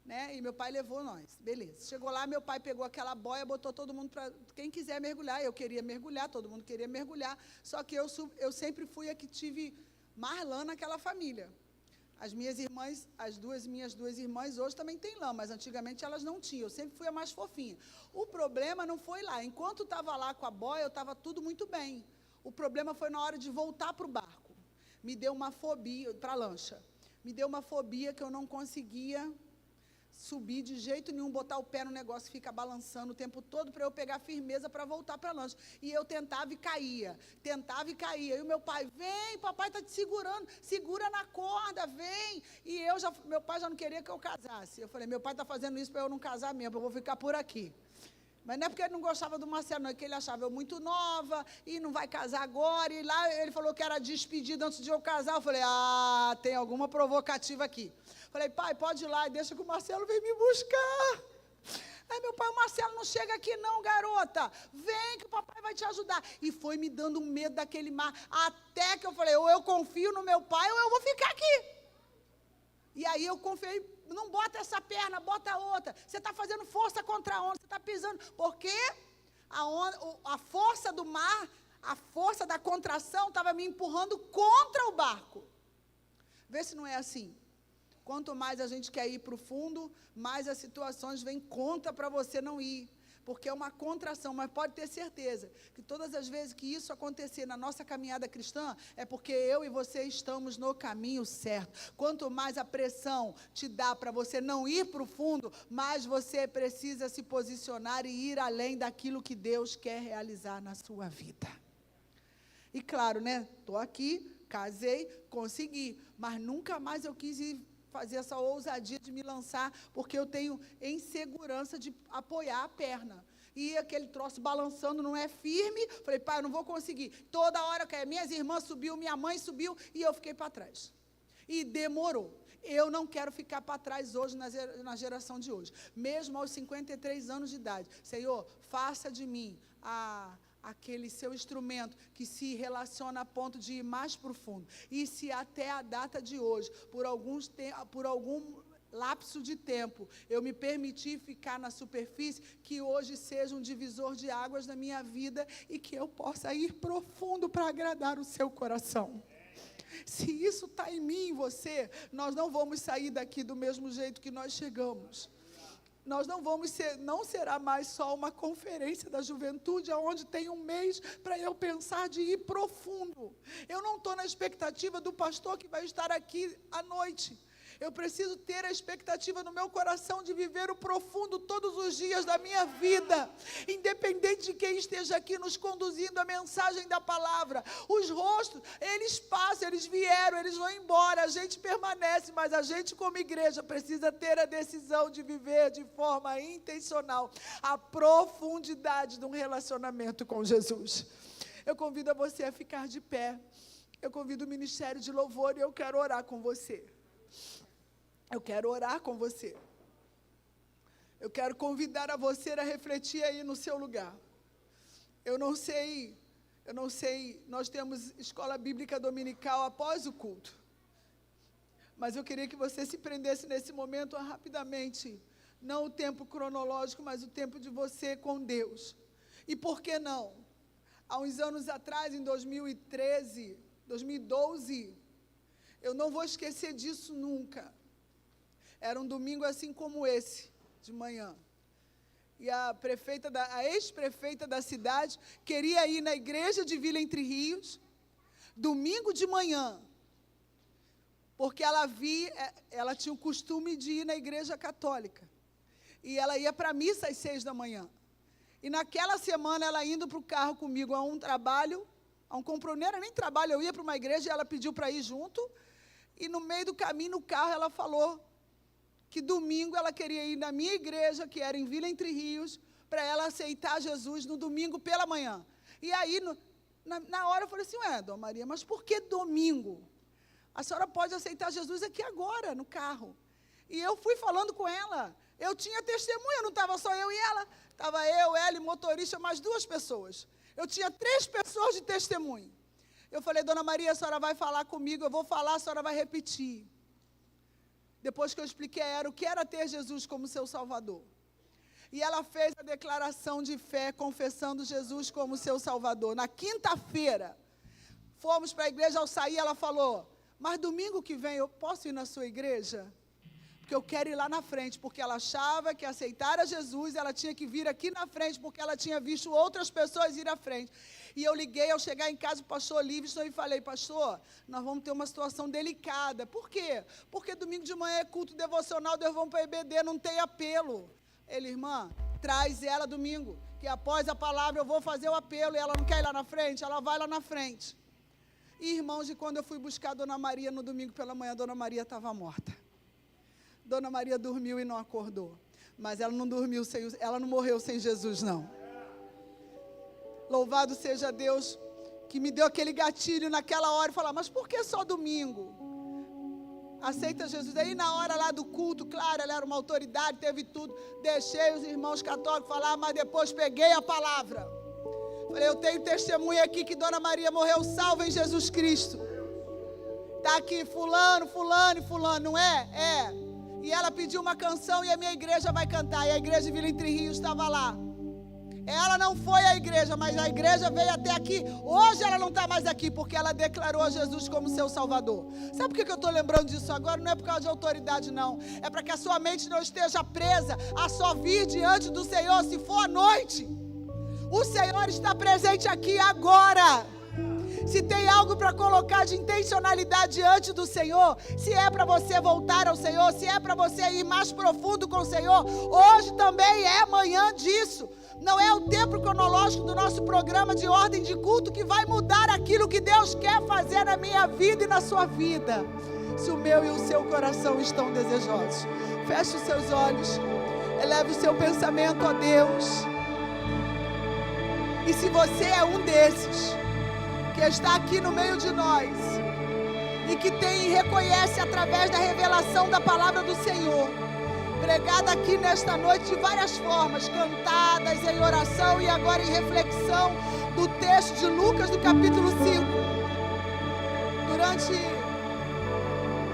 né? E meu pai levou nós, beleza. Chegou lá, meu pai pegou aquela boia, botou todo mundo para, quem quiser mergulhar. Eu queria mergulhar, todo mundo queria mergulhar, só que eu sempre fui a que tive mais lã naquela família. As minhas irmãs, minhas duas irmãs hoje também têm lã, mas antigamente elas não tinham, eu sempre fui a mais fofinha. O problema não foi lá, enquanto estava lá com a boia, eu estava tudo muito bem. O problema foi na hora de voltar para o barco. Me deu uma fobia, para a lancha, me deu uma fobia que eu não conseguia subir de jeito nenhum, botar o pé no negócio, fica balançando o tempo todo para eu pegar firmeza para voltar para a lancha. E eu tentava e caía. E o meu pai: vem, papai está te segurando, segura na corda, vem. E meu pai já não queria que eu casasse. Eu falei: meu pai está fazendo isso para eu não casar mesmo, eu vou ficar por aqui. Mas não é porque ele não gostava do Marcelo, não, é que ele achava eu muito nova, e não vai casar agora, e lá ele falou que era despedido antes de eu casar. Eu falei: tem alguma provocativa aqui. Falei: pai, pode ir lá, e deixa que o Marcelo vem me buscar. Aí meu pai: o Marcelo não chega aqui não, garota, vem que o papai vai te ajudar. E foi me dando um medo daquele mar, até que eu falei: ou eu confio no meu pai, ou eu vou ficar aqui. E aí eu confiei: não bota essa perna, bota a outra. Você está fazendo força contra a onda, você está pisando. Porque a força do mar, a força da contração estava me empurrando contra o barco. Vê se não é assim. Quanto mais a gente quer ir para o fundo, mais as situações vêm contra para você não ir. Porque é uma contração, mas pode ter certeza que todas as vezes que isso acontecer na nossa caminhada cristã, é porque eu e você estamos no caminho certo. Quanto mais a pressão te dá para você não ir para o fundo, mais você precisa se posicionar e ir além daquilo que Deus quer realizar na sua vida. E claro, né? Estou aqui, casei, consegui, mas nunca mais eu quis ir fazer essa ousadia de me lançar, porque eu tenho insegurança de apoiar a perna. E aquele troço balançando, não é firme. Falei: pai, eu não vou conseguir. Toda hora que minhas irmãs subiu, minha mãe subiu, e eu fiquei para trás. E demorou. Eu não quero ficar para trás hoje, na geração de hoje. Mesmo aos 53 anos de idade. Senhor, faça de mim aquele seu instrumento que se relaciona a ponto de ir mais profundo. E se até a data de hoje, por algum lapso de tempo, eu me permitir ficar na superfície, que hoje seja um divisor de águas na minha vida e que eu possa ir profundo para agradar o seu coração. Se isso está em mim e em você, nós não vamos sair daqui do mesmo jeito que nós chegamos. Nós não será mais só uma conferência da juventude, onde tem um mês para eu pensar de ir profundo. Eu não estou na expectativa do pastor que vai estar aqui à noite. Eu preciso ter a expectativa no meu coração de viver o profundo todos os dias da minha vida, independente de quem esteja aqui nos conduzindo a mensagem da palavra. Os rostos, eles passam, eles vieram, eles vão embora, a gente permanece, mas a gente como igreja precisa ter a decisão de viver de forma intencional a profundidade de um relacionamento com Jesus. Eu convido a você a ficar de pé. Eu convido o ministério de louvor e eu quero orar com você. Eu quero orar com você. Eu quero convidar a você a refletir aí no seu lugar. Eu não sei, nós temos escola bíblica dominical após o culto. Mas eu queria que você se prendesse nesse momento rapidamente. Não o tempo cronológico, mas o tempo de você com Deus. E por que não? Há uns anos atrás, em 2013, 2012, eu não vou esquecer disso nunca. Era um domingo assim como esse, de manhã. E a ex-prefeita da cidade queria ir na igreja de Vila Entre Rios, domingo de manhã, porque ela tinha o costume de ir na igreja católica. E ela ia para a missa às 6 da manhã. E naquela semana, ela indo para o carro comigo a um trabalho, a um compromisso, não era nem trabalho, eu ia para uma igreja e ela pediu para ir junto. E no meio do caminho, no carro, ela falou que domingo ela queria ir na minha igreja, que era em Vila Entre Rios, para ela aceitar Jesus no domingo pela manhã. E aí, na hora, eu falei assim, Dona Maria, mas por que domingo? A senhora pode aceitar Jesus aqui agora, no carro. E eu fui falando com ela. Eu tinha testemunha, não estava só eu e ela. Estava eu, ela e motorista, mais 2 pessoas. Eu tinha 3 pessoas de testemunho. Eu falei, Dona Maria, a senhora vai falar comigo, eu vou falar, a senhora vai repetir. Depois que eu expliquei a ela o que era ter Jesus como seu Salvador. E ela fez a declaração de fé, confessando Jesus como seu Salvador. Na quinta-feira, fomos para a igreja, ao sair, ela falou, mas domingo que vem eu posso ir na sua igreja? Porque eu quero ir lá na frente, porque ela achava que aceitar a Jesus, ela tinha que vir aqui na frente, porque ela tinha visto outras pessoas ir à frente. E eu liguei, ao chegar em casa, o pastor Livingston, e falei, pastor, nós vamos ter uma situação delicada. Por quê? Porque domingo de manhã é culto devocional, Deus vamos para a EBD, não tem apelo. Ele, irmã, traz ela domingo, que após a palavra eu vou fazer o apelo, e ela não quer ir lá na frente, ela vai lá na frente. E, irmãos, e quando eu fui buscar a Dona Maria no domingo pela manhã, a Dona Maria estava morta. Dona Maria dormiu e não acordou. Mas ela não dormiu ela não morreu sem Jesus, não. Louvado seja Deus que me deu aquele gatilho naquela hora e falar, mas por que só domingo? Aceita Jesus. Aí na hora lá do culto, claro, ela era uma autoridade, teve tudo. Deixei os irmãos católicos falar, mas depois peguei a palavra. Falei, eu tenho testemunha aqui que Dona Maria morreu salva em Jesus Cristo. Está aqui fulano, fulano e fulano, não é? É. E ela pediu uma canção e a minha igreja vai cantar. E a igreja de Vila Entre Rios estava lá. Ela não foi à igreja, mas a igreja veio até aqui. Hoje ela não está mais aqui, porque ela declarou a Jesus como seu Salvador. Sabe por que eu estou lembrando disso agora? Não é por causa de autoridade, não. É para que a sua mente não esteja presa a só vir diante do Senhor se for à noite. O Senhor está presente aqui agora. Se tem algo para colocar de intencionalidade diante do Senhor, se é para você voltar ao Senhor, se é para você ir mais profundo com o Senhor, hoje também é manhã disso. Não é o tempo cronológico do nosso programa de ordem de culto que vai mudar aquilo que Deus quer fazer na minha vida e na sua vida. Se o meu e o seu coração estão desejosos, feche os seus olhos, eleve o seu pensamento a Deus. E se você é um desses que está aqui no meio de nós e que tem e reconhece através da revelação da palavra do Senhor, pregada aqui nesta noite de várias formas, cantadas em oração e agora em reflexão do texto de Lucas do capítulo 5, durante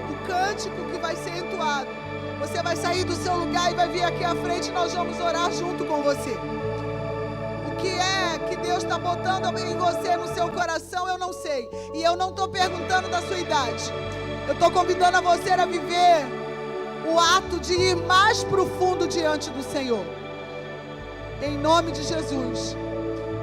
o cântico que vai ser entoado, você vai sair do seu lugar e vai vir aqui à frente e nós vamos orar junto com você. O que é que Deus está botando em você, no seu coração, eu não sei. E eu não estou perguntando da sua idade. Eu estou convidando a você a viver o ato de ir mais profundo diante do Senhor. Em nome de Jesus.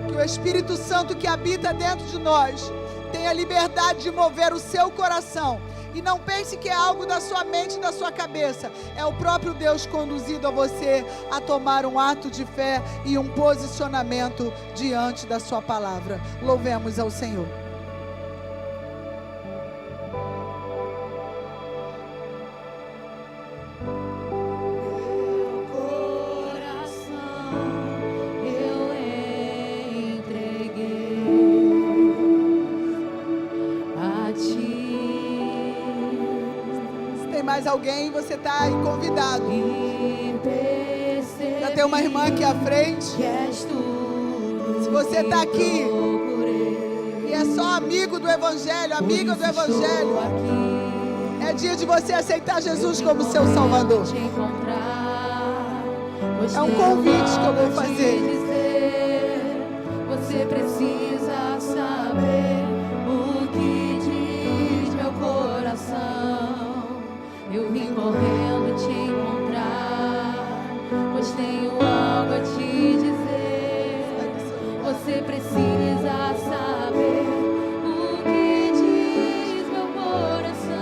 Que o Espírito Santo que habita dentro de nós tenha liberdade de mover o seu coração E não pense que é algo da sua mente e da sua cabeça. É o próprio Deus conduzindo a você a tomar um ato de fé e um posicionamento diante da sua palavra. Louvemos ao Senhor. Mais alguém, você está aí convidado. Já tem uma irmã aqui à frente. Se você está aqui e é só amigo do Evangelho, amiga do Evangelho, é dia de você aceitar Jesus como seu Salvador. É um convite que eu vou fazer. Você precisa saber o que diz meu coração. Eu vim correndo te encontrar, pois tenho algo a te dizer. Você precisa saber o que diz meu coração.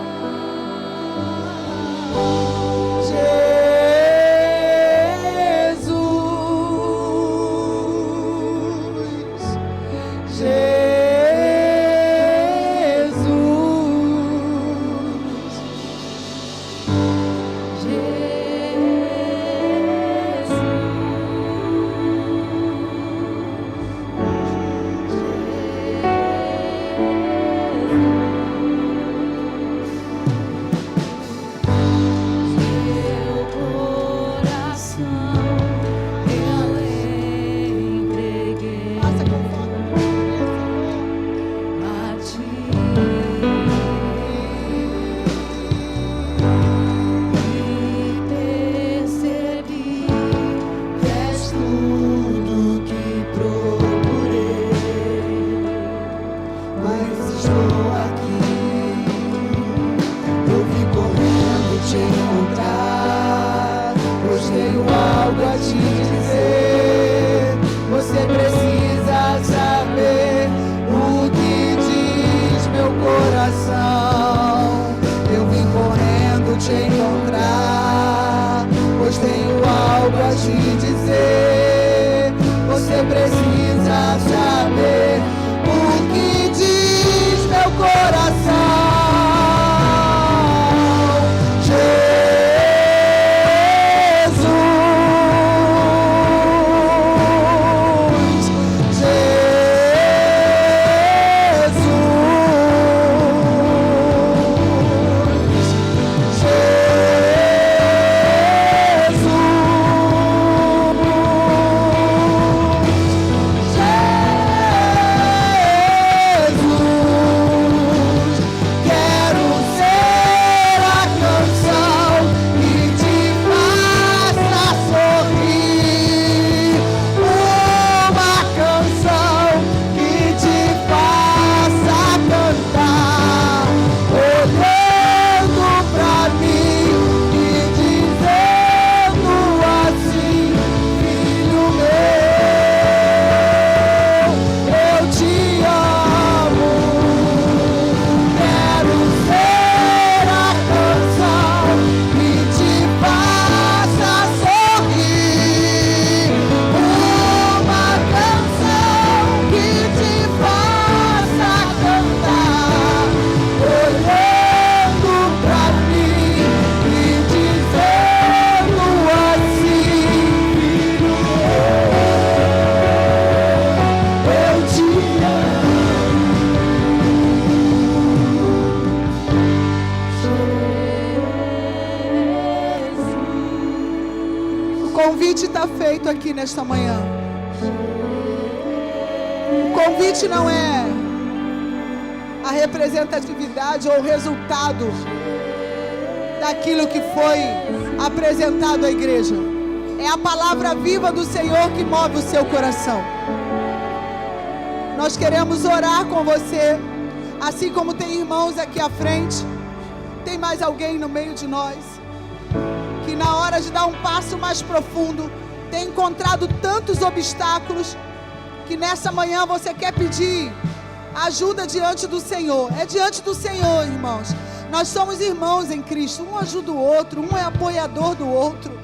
Aqui nesta manhã. O convite não é a representatividade ou o resultado daquilo que foi apresentado à igreja. É a palavra viva do Senhor que move o seu coração. Nós queremos orar com você, assim como tem irmãos aqui à frente. Tem mais alguém no meio de nós que na hora de dar um passo mais profundo tem encontrado tantos obstáculos que nessa manhã você quer pedir ajuda diante do Senhor. É diante do Senhor, irmãos. Nós somos irmãos em Cristo, um ajuda o outro, um é apoiador do outro.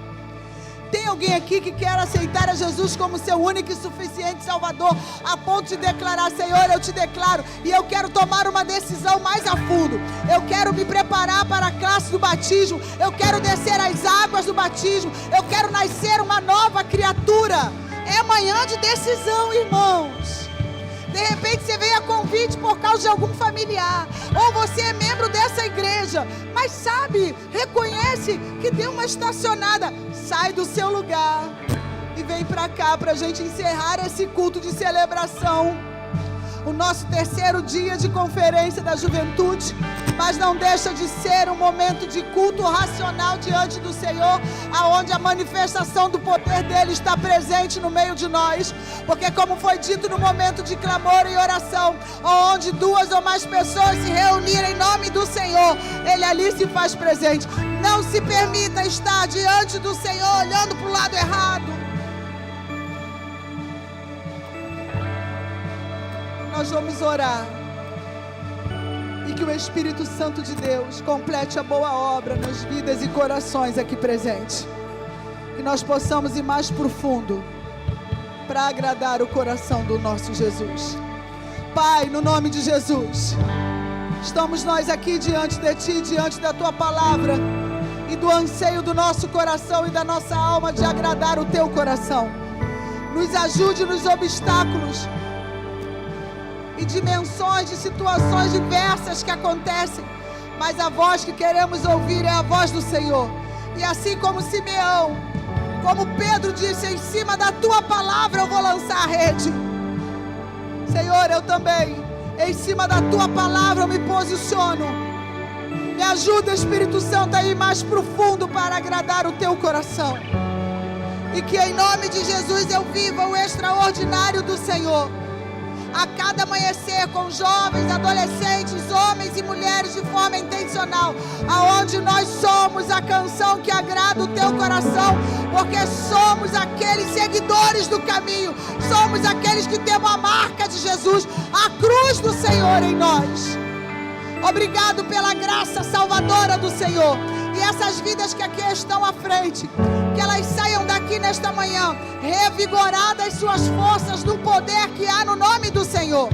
Tem alguém aqui que quer aceitar a Jesus como seu único e suficiente Salvador, a ponto de declarar: Senhor, eu te declaro, e eu quero tomar uma decisão mais a fundo. Eu quero me preparar para a classe do batismo. Eu quero descer as águas do batismo. Eu quero nascer uma nova criatura. É manhã de decisão, irmãos. De repente você veio a convite por causa de algum familiar, ou você é membro dessa igreja, mas sabe, reconhece que deu uma estacionada. Sai do seu lugar e vem para cá para a gente encerrar esse culto de celebração, o nosso terceiro dia de conferência da juventude. Mas não deixa de ser um momento de culto racional diante do Senhor, aonde a manifestação do poder dele está presente no meio de nós, porque como foi dito no momento de clamor e oração, onde 2 ou mais pessoas se reunirem em nome do Senhor, ele ali se faz presente. Não se permita estar diante do Senhor olhando para o lado errado. Nós vamos orar, e que o Espírito Santo de Deus complete a boa obra nas vidas e corações aqui presentes. Que nós possamos ir mais profundo para agradar o coração do nosso Jesus. Pai, no nome de Jesus, estamos nós aqui diante de Ti, diante da Tua palavra, e do anseio do nosso coração e da nossa alma de agradar o Teu coração. Nos ajude nos obstáculos e dimensões de situações diversas que acontecem, mas a voz que queremos ouvir é a voz do Senhor. E assim como Simeão, como Pedro disse, em cima da Tua palavra eu vou lançar a rede. Senhor, eu também, em cima da Tua palavra eu me posiciono. Me ajuda, Espírito Santo, a ir mais profundo para agradar o Teu coração, e que em nome de Jesus eu viva o extraordinário do Senhor a cada amanhecer, com jovens, adolescentes, homens e mulheres, de forma intencional, aonde nós somos a canção que agrada o Teu coração, porque somos aqueles seguidores do caminho, somos aqueles que temos a marca de Jesus, a cruz do Senhor em nós. Obrigado pela graça salvadora do Senhor. E essas vidas que aqui estão à frente, que elas saiam daqui nesta manhã revigoradas suas forças no poder que há no nome do Senhor.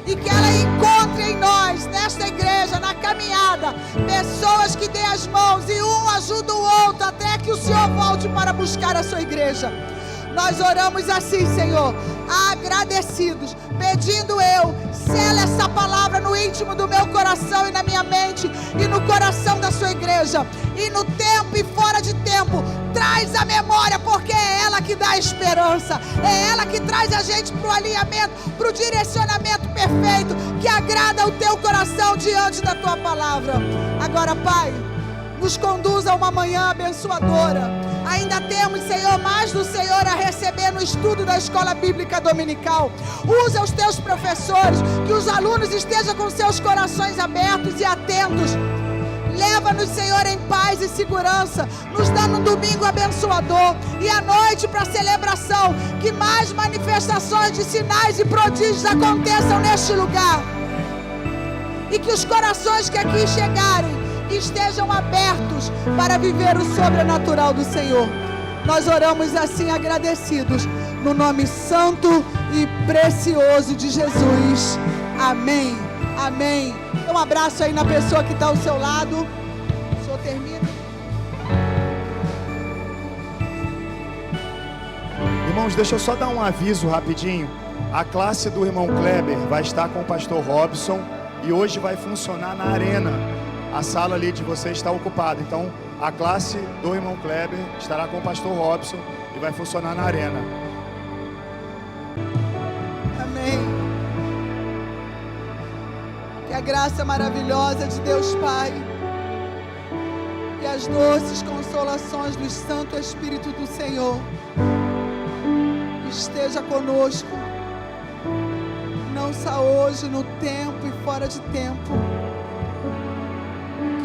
E que ela encontre em nós, nesta igreja, na caminhada, pessoas que dêem as mãos e um ajuda o outro até que o Senhor volte para buscar a sua igreja. Nós oramos assim, Senhor, agradecidos, pedindo sela essa palavra no íntimo do meu coração e na minha mente e no coração da sua igreja, e no tempo e fora de tempo, traz a memória, porque é ela que dá a esperança, é ela que traz a gente para o alinhamento, para o direcionamento perfeito, que agrada o Teu coração diante da Tua palavra. Agora, Pai, nos conduza a uma manhã abençoadora. Ainda temos, Senhor, mais do Senhor a receber no estudo da escola bíblica dominical. Usa os Teus professores, que os alunos estejam com seus corações abertos e atentos. Leva-nos, Senhor, em paz e segurança, nos dando um domingo abençoador, e à noite para a celebração, que mais manifestações de sinais e prodígios aconteçam neste lugar, e que os corações que aqui chegarem estejam abertos para viver o sobrenatural do Senhor. Nós oramos assim agradecidos, no nome santo e precioso de Jesus. Amém, amém. Um abraço aí na pessoa que está ao seu lado. O senhor termina. Irmãos, deixa eu só dar um aviso rapidinho. A classe do irmão Kleber vai estar com o pastor Robson, e hoje vai funcionar na arena. A sala ali de vocês está ocupada, então a classe do irmão Kleber estará com o pastor Robson e vai funcionar na arena. Amém. Que a graça maravilhosa de Deus Pai e as doces consolações do Santo Espírito do Senhor esteja conosco, não só hoje, no tempo e fora de tempo.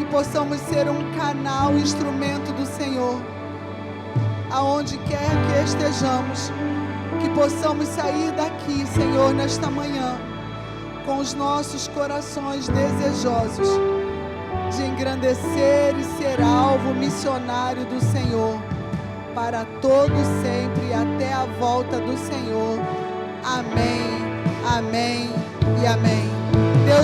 Possamos ser um canal, instrumento do Senhor, aonde quer que estejamos, que possamos sair daqui, Senhor, nesta manhã, com os nossos corações desejosos de engrandecer e ser alvo missionário do Senhor, para todo sempre, até a volta do Senhor. Amém, amém e amém.